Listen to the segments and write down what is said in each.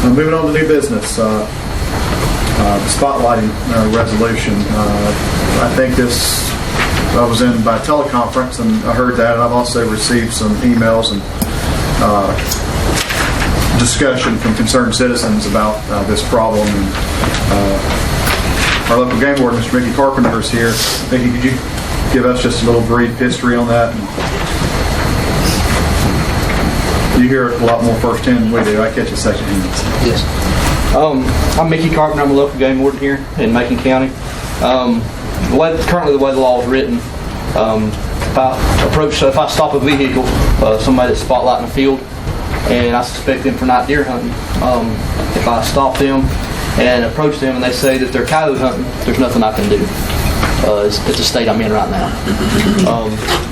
Moving on to new business, the spotlighting resolution. I think I was in by teleconference and I heard that, and I've also received some emails and discussion from concerned citizens about this problem. And, our local game warden, Mr. Mickey Carpenter, is here. Mickey, could you give us just a little brief history on that? You hear it a lot more firsthand than we do. I catch it secondhand. Yes. I'm Mickey Carpenter. I'm a local game warden here in Macon County. Currently, the way the law is written, if I stop a vehicle, somebody that's spotlighting a field, and I suspect them for night deer hunting, if I stop them and approach them and they say that they're coyote hunting, there's nothing I can do. It's the state I'm in right now.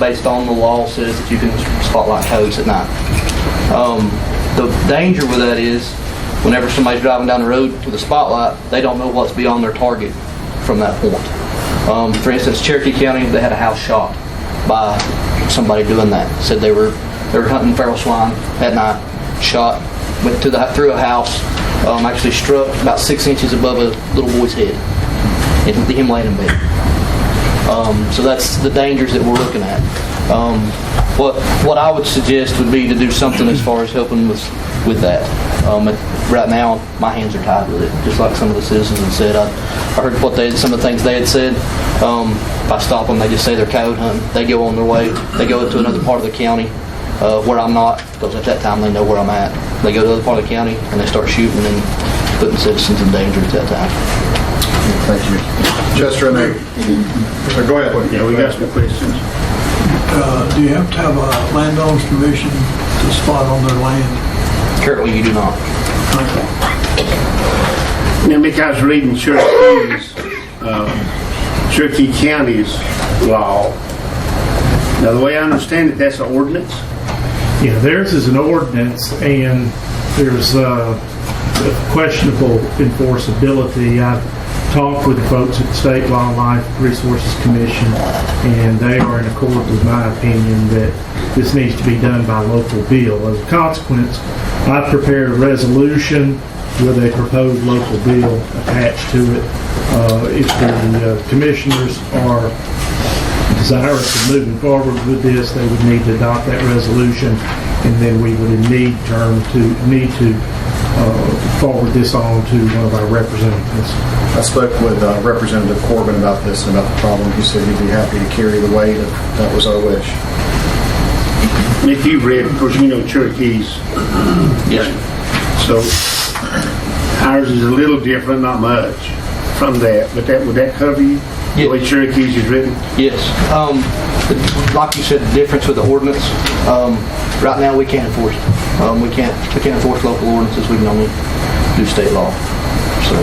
Based on the law says that you can spotlight coyotes at night. The danger with that is whenever somebody's driving down the road with a spotlight, they don't know what's beyond their target from that point. For instance, Cherokee County, they had a house shot by somebody doing that. Said they were hunting feral swine at night, shot, went through a house, actually struck about 6 inches above a little boy's head, and him laying in bed. So that's the dangers that we're looking at. What I would suggest would be to do something as far as helping with that. Right now, my hands are tied with it, just like some of the citizens had said. I heard some of the things they had said. If I stop them, they just say they're coyote hunting. They go on their way. They go to another part of the county where I'm not, because at that time they know where I'm at. They go to another part of the county and they start shooting and putting citizens in danger at that time. Thank you. Chester, go ahead. Yeah, we got some questions. Do you have to have a landowner's permission to spot on their land? Currently, you do not. Okay. Now, because I was reading Cherokee County's law. Now, the way I understand it, that's an ordinance. Yeah, theirs is an ordinance, and there's questionable enforceability. I've talked with the folks at the State Wildlife Resources Commission, and they are in accord with my opinion that this needs to be done by local bill. As a consequence, I've prepared a resolution with a proposed local bill attached to it. If the commissioners are desirous of moving forward with this, they would need to adopt that resolution, and then we would need to forward this on to one of our representatives. I spoke with Representative Corbin about this and about the problem. He said he'd be happy to carry the weight if that was our wish. If you've read, of course, you know Cherokees. Yes. So ours is a little different, not much from that. But would that cover you? Yeah. The way Cherokees is written? Yes. Like you said, the difference with the ordinance. Right now, we can't enforce it. We can't enforce local ordinances. We can only do state law. So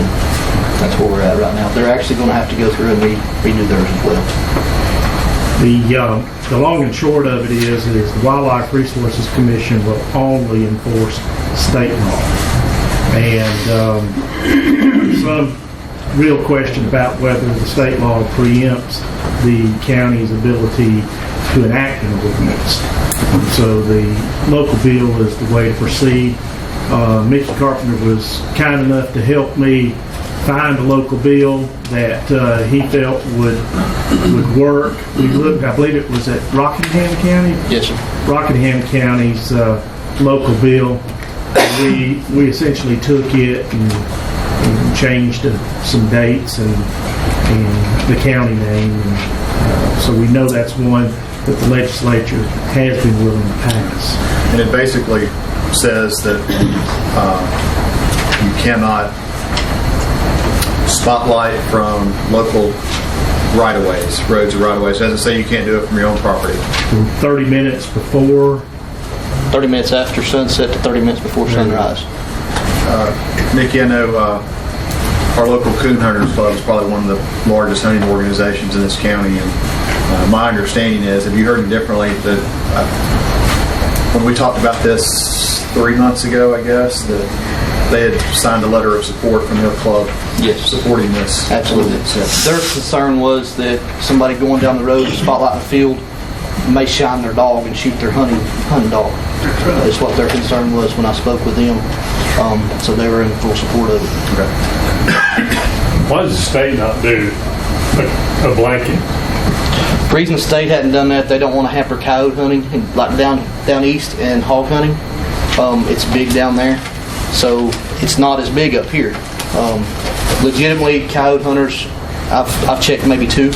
that's where we're at right now. They're actually going to have to go through and redo theirs as well. The long and short of it is the Wildlife Resources Commission will only enforce state law, and some real question about whether the state law preempts the county's ability to enact an ordinance. So the local bill is the way to proceed. Mickey Carpenter was kind enough to help me find a local bill that he felt would work. We looked, I believe it was at Rockingham County? Yes, sir. Rockingham County's local bill. We essentially took it and changed some dates and the county name. And, so we know that's one that the legislature has been willing to pass. And it basically says that you cannot spotlight from local right-of-ways, roads or right-of-ways. It doesn't say you can't do it from your own property. 30 minutes before. 30 minutes after sunset to 30 minutes before sunrise. Mickey, I know our local Coon Hunters Club is probably one of the largest hunting organizations in this county, and my understanding is, have you heard it differently, that when we talked about this 3 months ago, I guess, that they had signed a letter of support from your club, yes, supporting this. Absolutely. Yeah. Their concern was that somebody going down the road, spotlighting a field, may shine their dog and shoot their hunting dog. That's what their concern was when I spoke with them. So they were in full support of it. Why does the state not do a blanket? The reason the state hadn't done that, they don't want to hamper coyote hunting, like down east and hog hunting. It's big down there, so it's not as big up here. Legitimately, coyote hunters, I've checked maybe 2,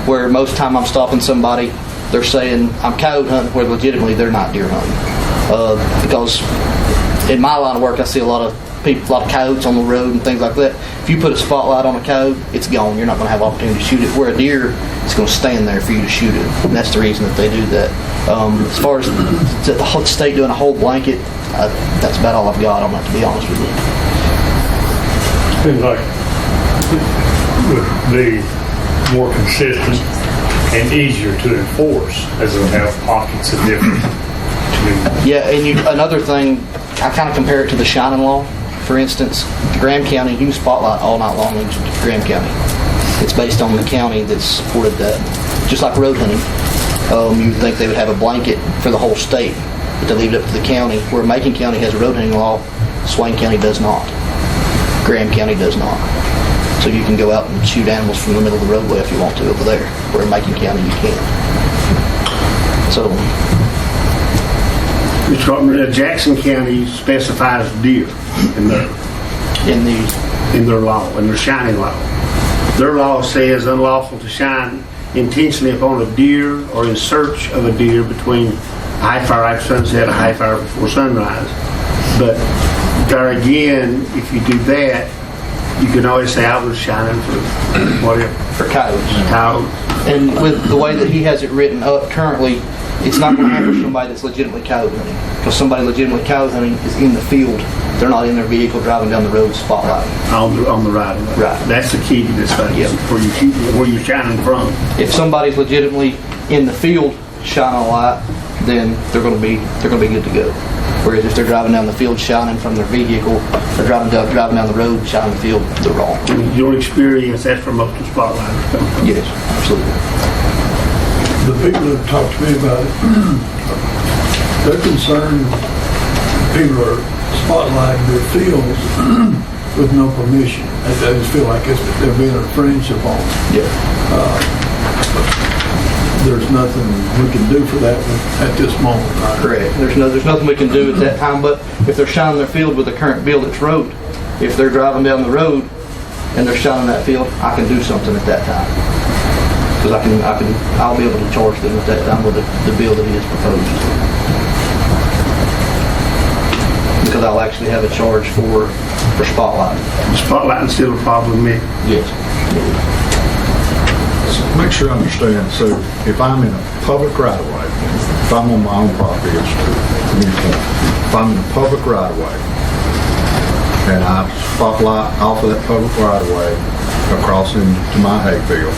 where most time I'm stopping somebody, they're saying I'm coyote hunting, where legitimately they're not deer hunting. Because in my line of work, I see a lot of coyotes on the road and things like that. If you put a spotlight on a coyote, it's gone. You're not going to have opportunity to shoot it. Where a deer, it's going to stand there for you to shoot it. And that's the reason that they do that. As far as the whole state doing a whole blanket, that's about all I've got on that, to be honest with you. Seems like it would be more consistent and easier to enforce, as it would have pockets of different communities. Yeah, and another thing, I kind of compare it to the shining law. For instance, Graham County, you can spotlight all night long in Graham County. It's based on the county that supported that. Just like road hunting, you'd think they would have a blanket for the whole state, but they leave it up to the county. Where Macon County has a road hunting law, Swain County does not. Graham County does not. So you can go out and shoot animals from the middle of the roadway if you want to over there, where in Macon County you can't. So, Mr. Carpenter, Jackson County specifies deer in their law, in their shining law. Their law says unlawful to shine intentionally upon a deer or in search of a deer between a high fire after sunset, a high fire before sunrise. But there again, if you do that, you can always say I was shining for whatever. for coyotes. Coyotes. And with the way that he has it written up currently, it's not going to hamper somebody that's legitimately coyote hunting. Because somebody legitimately coyote hunting is in the field. They're not in their vehicle driving down the road spotlighting. On the right of way. Right. That's the key to this thing. Yep. Where you're shining from. If somebody's legitimately in the field shining a light, then they're going to be good to go. Whereas if they're driving down the field shining from their vehicle, or driving down the road shining the field, they're wrong. Your experience, that's where most of the spotlighters come from. Yes, absolutely. The people that talk to me about it, they're concerned people are spotlighting their fields with no permission. They just feel like they're being infringed upon. Yeah. There's nothing we can do for that at this moment. Right? Correct. There's nothing we can do at that time, but if they're shining their field with the current bill that's road, if they're driving down the road and they're shining that field, I can do something at that time. Because I'll be able to charge them at that time with the bill that he has proposed. Because I'll actually have a charge for spotlighting. Spotlighting's still a problem with me. Yes. Make sure I understand. So if I'm in a public right of way, if I'm on my own property, it's if I'm in a public right of way and I spotlight off of that public right of way across into my hayfield,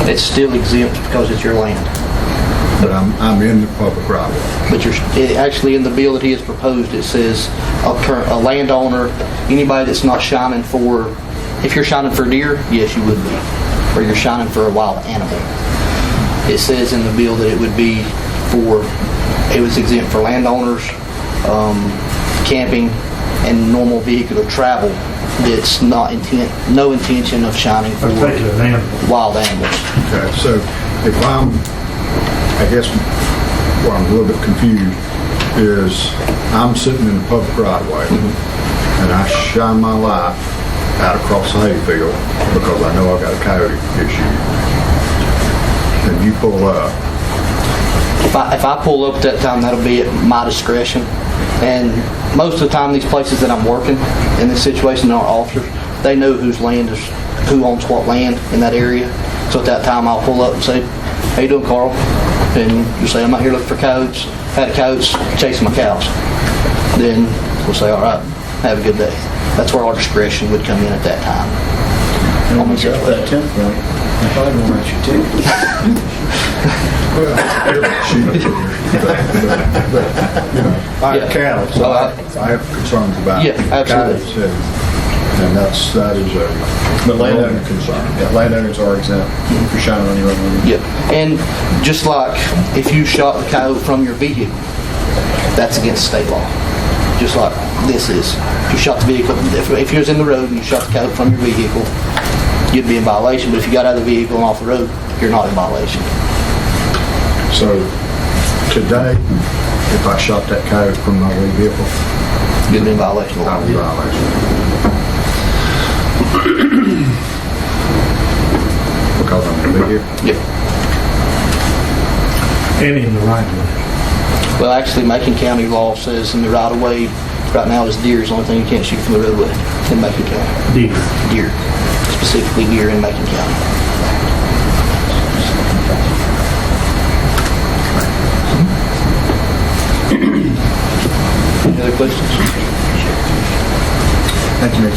It's still exempt because it's your land. but I'm in the public right of way. But actually in the bill that he has proposed, it says a landowner, anybody that's not shining for, if you're shining for deer, yes, you would be. Or you're shining for a wild animal. It says in the bill that it was exempt for landowners, camping, and normal vehicular travel that's no intention of shining for wild animals. Okay, so if I guess where I'm a little bit confused is I'm sitting in the public right of way and I shine my light out across the hayfield because I know I got a coyote issue. And you pull up. If I pull up at that time, that'll be at my discretion. And most of the time, these places that I'm working in this situation, our officers, they know who owns what land in that area. So at that time, I'll pull up and say, "How you doing, Carl?" And you say, "I'm out here looking for coyotes. Had coyotes chasing my cows." Then we'll say, "All right, have a good day." That's where our discretion would come in at that time. And when you got that template, I probably won't let you take it. I have cattle, so I have concerns about Yeah, absolutely. coyotes. And that is a But landowner concern. Yeah, landowners are exempt if you're shining on your own. Yep. And just like if you shot the coyote from your vehicle, that's against state law. Just like this is. If you shot the vehicle, if you was in the road and you shot the coyote from your vehicle, you'd be in violation. But if you got out of the vehicle and off the road, you're not in violation. So today, if I shot that coyote from my vehicle, You'd be in violation of the law. I'd be in violation. Because I'm going to be here. Yep. And in the right of way. Well, actually, Macon County law says in the right of way right now is deer is the only thing you can't shoot from the roadway in Macon County. Deer. Specifically deer in Macon County. Any other questions? Thank you, Mickey.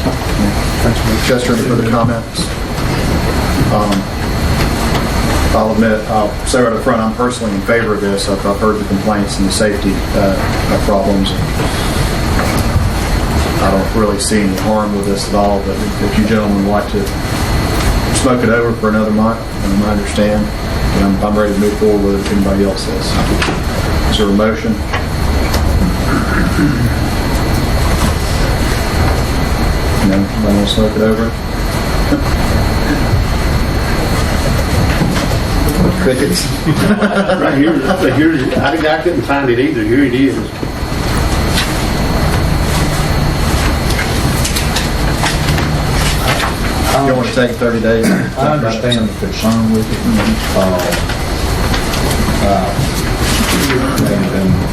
Thanks, Chester, for the comments. I'll admit, I'll say right up front, I'm personally in favor of this. I've heard the complaints and the safety problems. I don't really see any harm with this at all, but if you gentlemen would like to smoke it over for another month, I understand, and I'm ready to move forward with it if anybody else is. Is there a motion? No, nobody want to smoke it over? Crickets. Right here, I couldn't find it either. Here it is. You want to take 30 days? I understand the concern with it.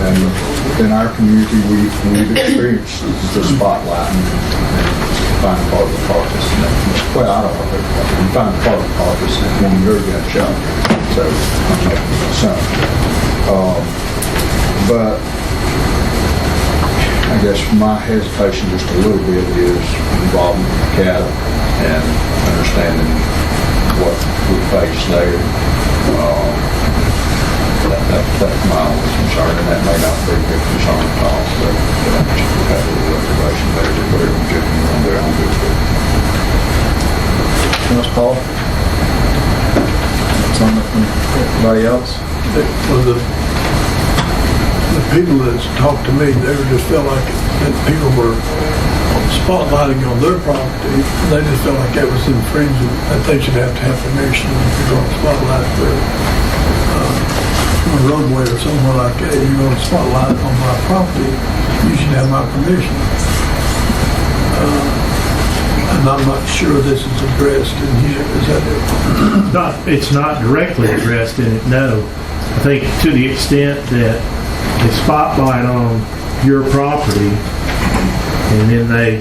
And in our community, we've experienced the spotlighting and find part of the carcass. Well, I don't know. You find part of the carcass and when you're gun shot. So I'm making an assumption. But I guess my hesitation just a little bit is involving cattle and understanding what we face there. That's my only concern, and that may not be a big concern at all, but I just would have a little reservation there that whatever you want there, I'm good with. Ms. Paul? Anybody else? Well, the people that talked to me, they just felt like that people were spotlighting on their property. They just felt like that was infringing, that they should have to have permission if you're going to spotlight their roadway or somewhere like that. You're going to spotlight on my property, you should have my permission. And I'm not sure this is addressed in here. Is that it? It's not directly addressed in it, no. I think to the extent that they spotlight on your property and then they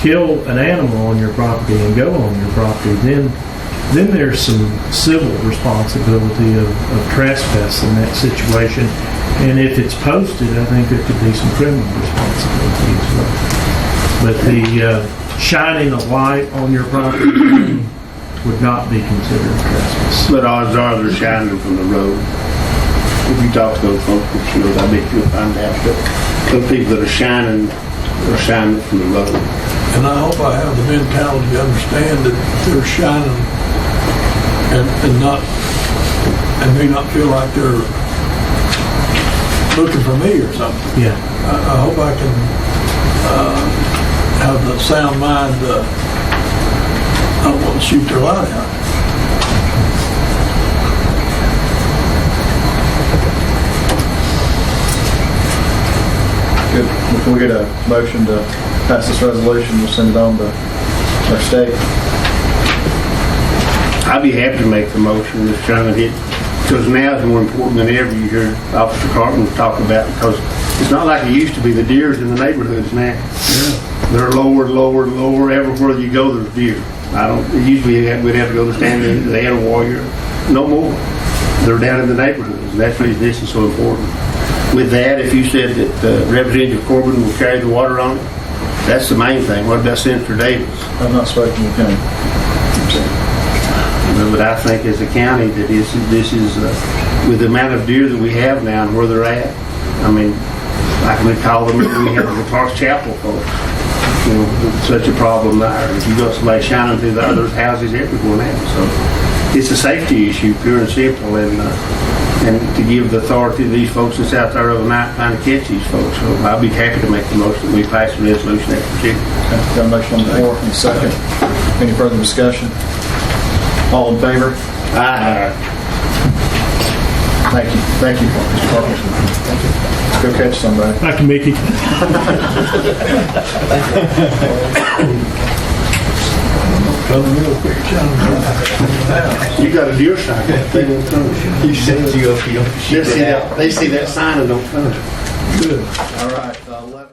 kill an animal on your property and go on your property, then there's some civil responsibility of trespass in that situation. And if it's posted, I think there could be some criminal responsibility as well. But the shining a light on your property would not be considered trespass. But odds are they're shining from the road. If you talk to those folks, I bet you'll find out that those people that are shining from the road. And I hope I have the mentality to understand that they're shining and may not feel like they're looking for me or something. Yeah. I hope I can have the sound mind I want to shoot their light out. Good. Can we get a motion to pass this resolution? We'll send it on to our state. I'd be happy to make the motion that's trying to hit, because now it's more important than ever. You hear Officer Carton talk about, because it's not like it used to be. The deer's in the neighborhoods now. Yeah. They're lower. Everywhere you go, there's deer. Usually we'd have to go to stand in the head of warrior. No more. They're down in the neighborhoods. That's why this is so important. With that, if you said that Representative Corbin will carry the water on it, that's the main thing. What about Senator Davis? I'm not spoken with him. But I think as a county that this is with the amount of deer that we have now and where they're at. I mean, like we call them, we have the Clark's Chapel folks. you know, such a problem there. If you got somebody shining through the other houses everywhere now, so it's a safety issue, pure and simple, and to give the authority to these folks that's out there overnight trying to catch these folks. So I'll be happy to make the motion that we pass a resolution after particular. Okay, got a motion on the floor and a second. Any further discussion? All in favor? Aye. Thank you, Mr. Carpenter. Go catch somebody. Thank you, Mickey. You got a deer sign. They won't come. You said you go, They see that sign and don't come. All right.